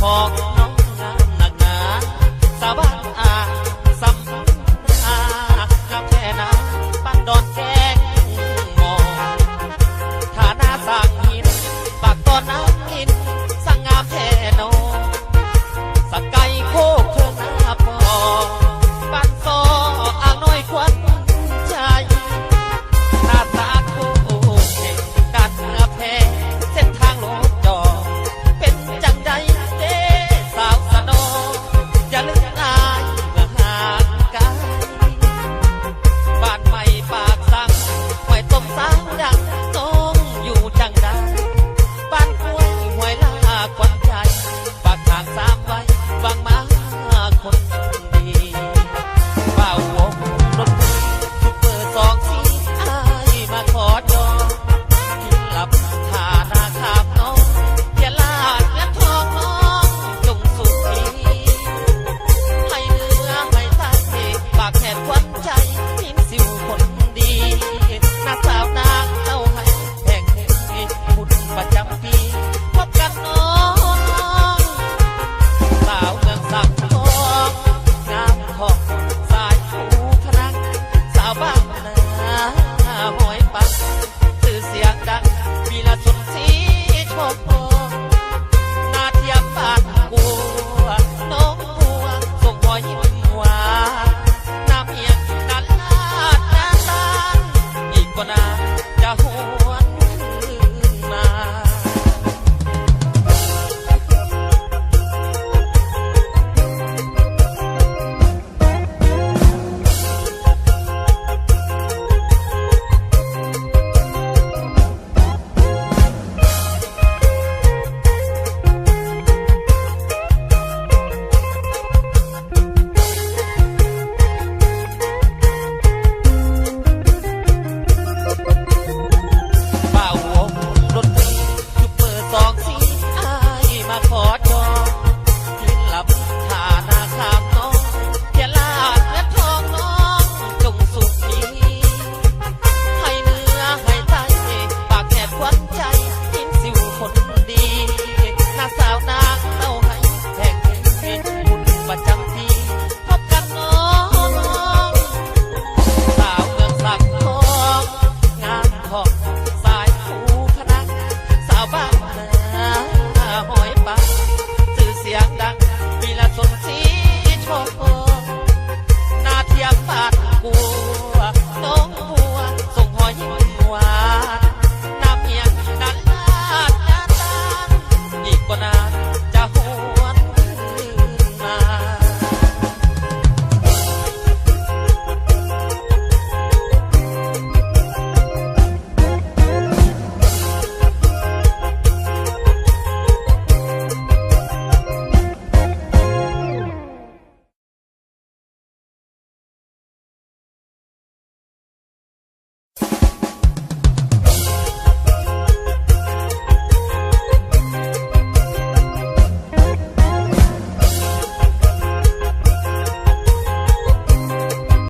ของน้องงามหนักหนาสาบานสัมผัสงามแค่น้ำบ้านดอนแกงงอฐานะสร้างหินปากตอนน้ำหินสร้างงามแท่นอสักไก่โคกเชิงหน้าพอบ้านซออ่างน้อยควันใจหน้าตาโคกแห่งการเนื้อแพ้เส้นทางโลกจอเป็นจังใดเด้สาวสนออย่าลืมลายเมื่อห่างไกลบ้านใหม่ปากสั่งไว้ต้มสาวดังน้องอยู่จังใดบ้านกล้วยห้วยลากวันใจปากทางสามไว้วางมาคนดีเป่าวงรถซุปเปอร์สองสีอ้ายมาขอจองที่หลับทาหน้าขามน้องอย่าลาดและทองน้องจงสุขีให้เนื้อให้ตาปากแหกควันใจทิ้งสิวคนดีหน้าสาวนางเต้าให้แห่งนี้บุญประจำปีพบกันน้องสาวเมืองสักทองงามทองสายผูพนังสาวบ้านนาหอยปักชื่อเสียงดังมีละสุนสีโชคโพนาเทียมบ้านกัวน้องบัวส่งหอยยิ้มหวานน้ำเอียงนันลาดน้ำตาลอีกกว่านานจะหวนคืนมา ป่าววงดนตรีซุปเปอร์สองสีอ้ายมาขอจองที่หลับทาหน้าขามน้องอย่าลาดและทองน้องจงสุขีให้เนื้อให้ไตปากแหกควันใจทิ้งสิวคนดีหน้าสาวนางเต้าให้แห่งนี้บุญประจำปีพบกันน้องสาวเมืองสักทองงามทองสายผูพนังสาวบ้านนาหอยปักชื่อเสียงดังมีละสนสีโชคนาเทียมบ้านกัวน้องบัวส่งหอยยิ้มหวานน้ำเอียงนันลาดน้ำตาลอีกกว่านาน